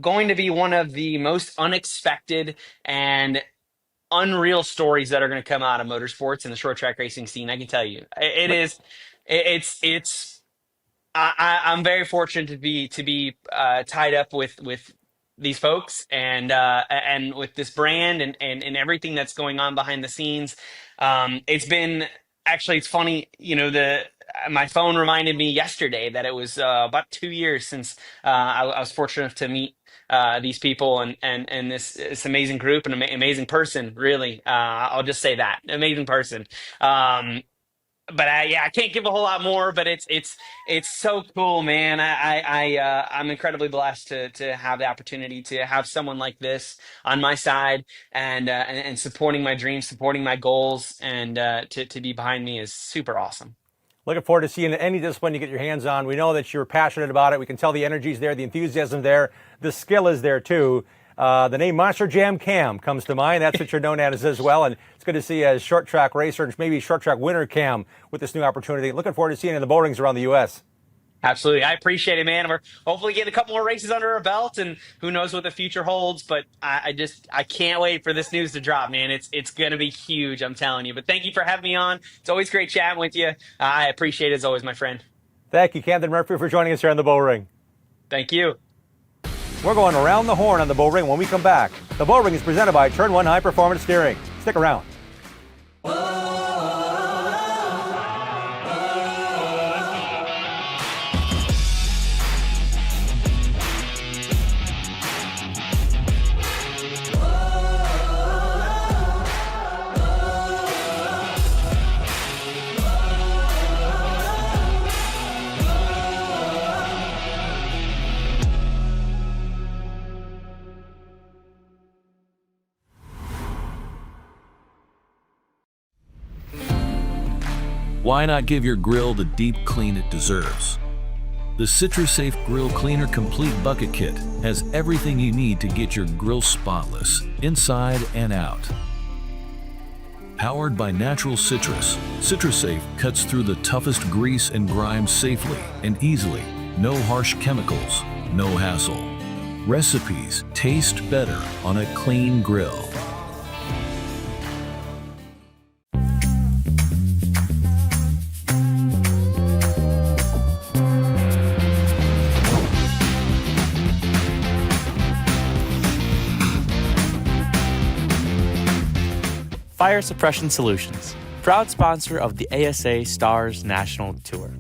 going to be one of the most unexpected and unreal stories that are going to come out of motorsports and the short track racing scene. I can tell you, it is. I'm very fortunate to be tied up with these folks and with this brand and everything that's going on behind the scenes. It's funny, my phone reminded me yesterday that it was about 2 years since I was fortunate enough to meet these people and this amazing group and amazing person, really. I'll just say that, amazing person. But I can't give a whole lot more, but it's so cool, man. I'm incredibly blessed to have the opportunity to have someone like this on my side and supporting my dreams, supporting my goals, and to be behind me is super awesome. Looking forward to seeing any discipline you get your hands on. We know that you're passionate about it. We can tell the energy's there, the enthusiasm there, the skill is there too. The name Monster Jam Cam comes to mind. That's what you're known as well. And it's good to see a short track racer and maybe short track winner Cam with this new opportunity. Looking forward to seeing you in the Bullrings around the U.S. Absolutely. I appreciate it, man. We're hopefully getting a couple more races under our belt, and who knows what the future holds. But I can't wait for this news to drop, man. It's going to be huge, I'm telling you. But thank you for having me on. It's always great chatting with you. I appreciate it as always, my friend. Thank you, Camden Murphy, for joining us here on the Bullring. Thank you. We're going around the horn on the Bullring when we come back. The Bullring is presented by Turn 1 High Performance Steering. Stick around. Why not give your grill the deep clean it deserves? The CitraSafe Grill Cleaner Complete Bucket Kit has everything you need to get your grill spotless, inside and out. Powered by natural citrus, CitraSafe cuts through the toughest grease and grime safely and easily. No harsh chemicals, no hassle. Recipes taste better on a clean grill. Fire Suppression Solutions, proud sponsor of the ASA Stars National Tour.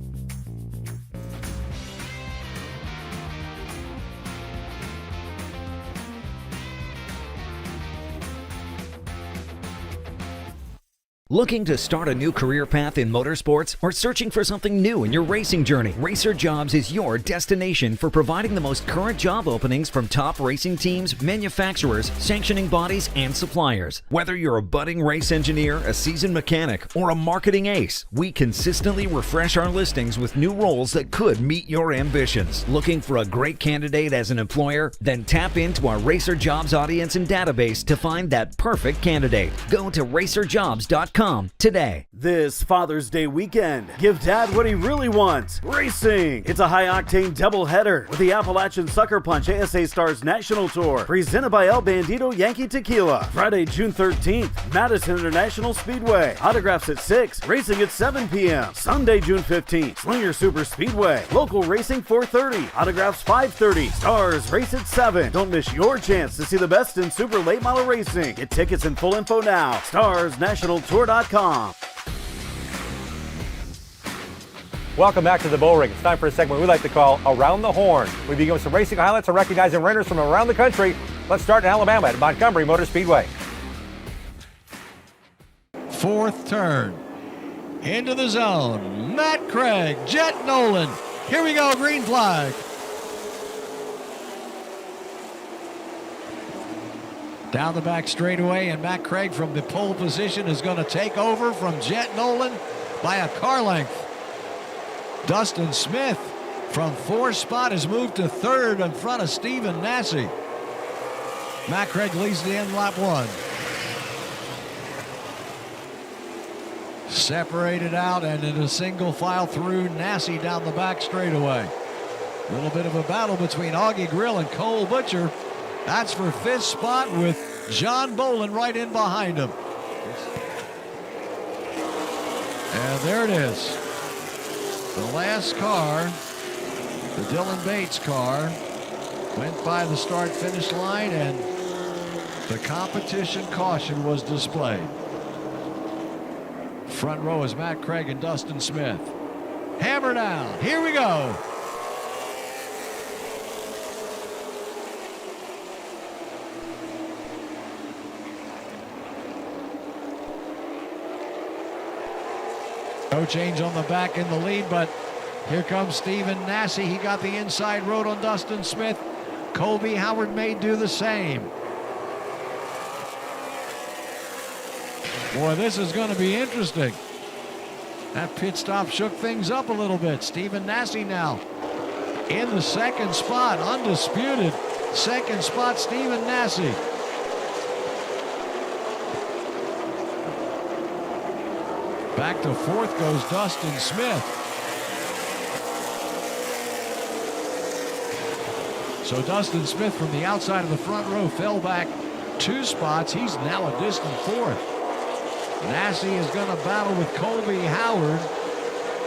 Looking to start a new career path in motorsports or searching for something new in your racing journey? Racer Jobs is your destination for providing the most current job openings from top racing teams, manufacturers, sanctioning bodies, and suppliers. Whether you're a budding race engineer, a seasoned mechanic, or a marketing ace, we consistently refresh our listings with new roles that could meet your ambitions. Looking for a great candidate as an employer? Then tap into our Racer Jobs audience and database to find that perfect candidate. Go to racerjobs.com today. This Father's Day weekend, give Dad what he really wants, racing. It's a high-octane doubleheader with the Appalachian Sucker Punch ASA Stars National Tour, presented by El Bandito Yankee Tequila. Friday, June 13th, Madison International Speedway. Autographs at 6, racing at 7 p.m. Sunday, June 15th, Slinger Super Speedway. Local racing 4:30, autographs 5:30. Stars race at 7. Don't miss your chance to see the best in super late model racing. Get tickets and full info now. StarsNationalTour.com. Welcome back to the Bullring. It's time for a segment we like to call Around the Horn. We begin with some racing highlights and recognizing runners from around the country. Let's start in Alabama at Montgomery Motor Speedway. Fourth turn. Into the zone. Matt Craig, Jet Nolan. Here we go, green flag. Down the back straightaway, and Matt Craig from the pole position is going to take over from Jet Nolan by a car length. Dustin Smith from fourth spot has moved to third in front of Stephen Nassy. Matt Craig leads the end lap one. Separated out and in a single file through Nassy down the back straightaway. A little bit of a battle between Augie Grill and Cole Butcher. That's for fifth spot with John Bolin right in behind him. And there it is. The last car, the Dylan Bates car, went by the start-finish line and the competition caution was displayed. Front row is Matt Craig and Dustin Smith. Hammer down. Here we go. No change on the back in the lead, but here comes Stephen Nassy. He got the inside road on Dustin Smith. Colby Howard may do the same. Boy, this is going to be interesting. That pit stop shook things up a little bit. Stephen Nassy now in the second spot, undisputed. Second spot, Stephen Nassy. Back to fourth goes Dustin Smith. So Dustin Smith from the outside of the front row fell back 2 spots. He's now a distant fourth. Nassy is going to battle with Colby Howard.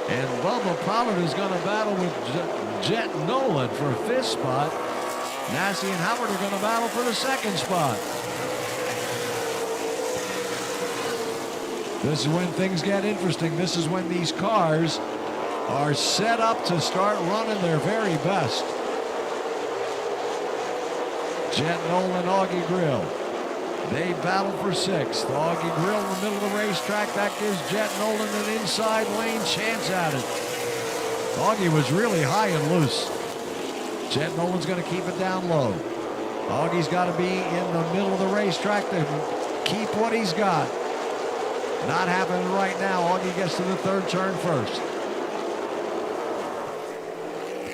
And Bubba Pollard is going to battle with Jet Nolan for 5th spot. Nassy and Howard are going to battle for the 2nd spot. This is when things get interesting. This is when these cars are set up to start running their very best. Jet Nolan, Augie Grill. They battle for 6th. Augie Grill in the middle of the racetrack. That gives Jet Nolan an inside lane chance at it. Augie was really high and loose. Jet Nolan's going to keep it down low. Augie's got to be in the middle of the racetrack to keep what he's got. Not happening right now. Augie gets to the third turn first.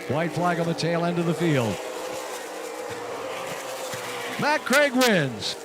White flag on the tail end of the field. Matt Craig wins.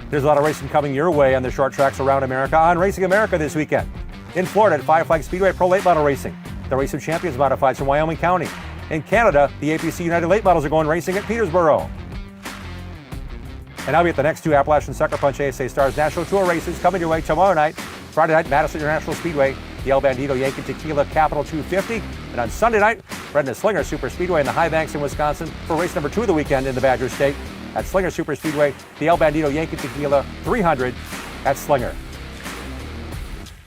There's a lot of racing coming your way on the short tracks around America on Racing America this weekend. In Florida at Five Flag Speedway, Pro Late Model Racing. The Race of Champions modifieds from Wyoming County. In Canada, the APC United Late Models are going racing at Petersboro. And I'll be at the next two Appalachian Sucker Punch ASA Stars National Tour races coming your way tomorrow night. Friday night, Madison International Speedway, the El Bandito Yankee Tequila Capital 250. And on Sunday night, Brendan Slinger Super Speedway in the High Banks in Wisconsin for race number 2 of the weekend in the Badger State. At Slinger Super Speedway, the El Bandito Yankee Tequila 300 at Slinger.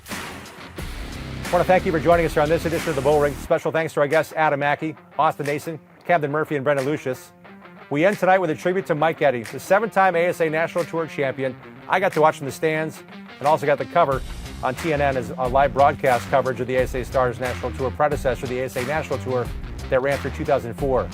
I want to thank you for joining us here on this edition of the Bullring. Special thanks to our guests Adam Mackey, Austin Nason, Camden Murphy, and Brendan Lucius. We end tonight with a tribute to Mike Eddy, the 7-time ASA National Tour champion. I got to watch from the stands and also got the cover on TNN as a live broadcast coverage of the ASA Stars National Tour predecessor, the ASA National Tour that ran through 2004.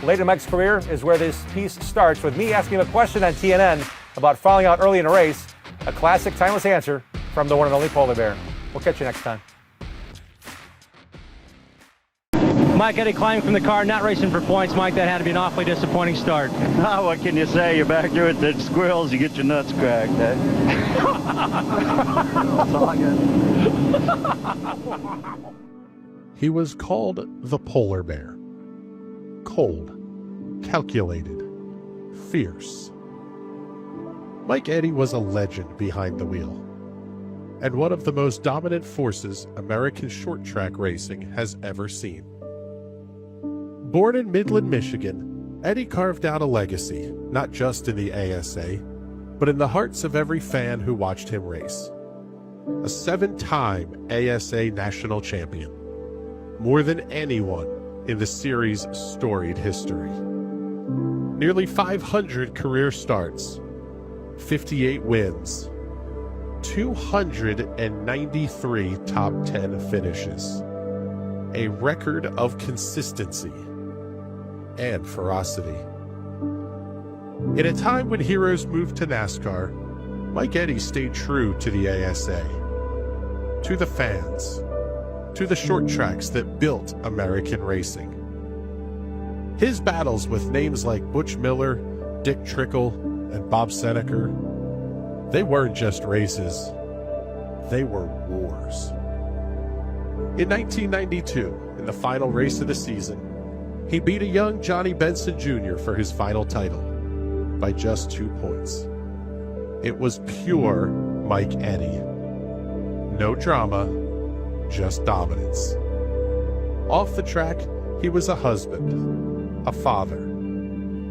Late in Mike's career is where this piece starts, with me asking him a question on TNN about falling out early in a race. A classic, timeless answer from the one and only Polar Bear. We'll catch you next time. Mike Eddy climbing from the car, not racing for points. Mike, that had to be an awfully disappointing start. Oh, what can you say? You're back there with the squirrels, you get your nuts cracked. Eh? That's all I got. He was called the Polar Bear. Cold, calculated, fierce. Mike Eddy was a legend behind the wheel, and one of the most dominant forces American short track racing has ever seen. Born in Midland, Michigan, Eddy carved out a legacy, not just in the ASA, but in the hearts of every fan who watched him race. A 7-time ASA national champion, more than anyone in the series' storied history. Nearly 500 career starts, 58 wins, 293 top 10 finishes, a record of consistency and ferocity. In a time when heroes moved to NASCAR, Mike Eddy stayed true to the ASA, to the fans, to the short tracks that built American racing. His battles with names like Butch Miller, Dick Trickle, and Bob Seneker, they weren't just races, they were wars. In 1992, in the final race of the season, he beat a young Johnny Benson Jr. for his final title by just 2 points. It was pure Mike Eddy. No drama, just dominance. Off the track, he was a husband, a father,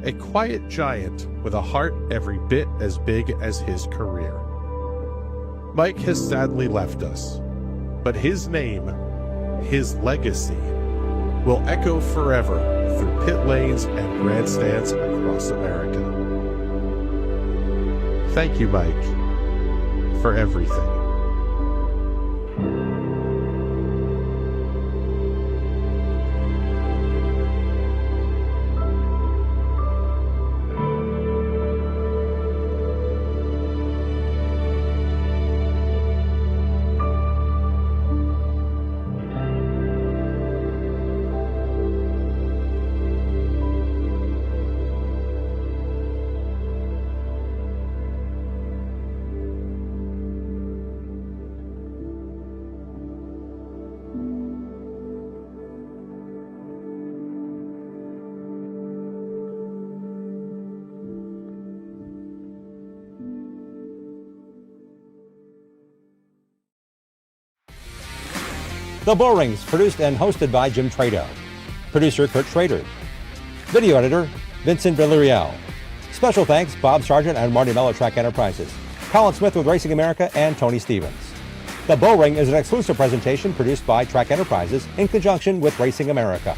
a quiet giant with a heart every bit as big as his career. Mike has sadly left us, but his name, his legacy, will echo forever through pit lanes and grandstands across America. Thank you, Mike, for everything. The Bullrings, produced and hosted by Jim Tretow. Producer Kurt Schrader. Video editor Vincent Villarreal. Special thanks Bob Sargent and Marty Mello Track Enterprises. Colin Smith with Racing America and Tony Stevens. The Bullring is an exclusive presentation produced by Track Enterprises in conjunction with Racing America.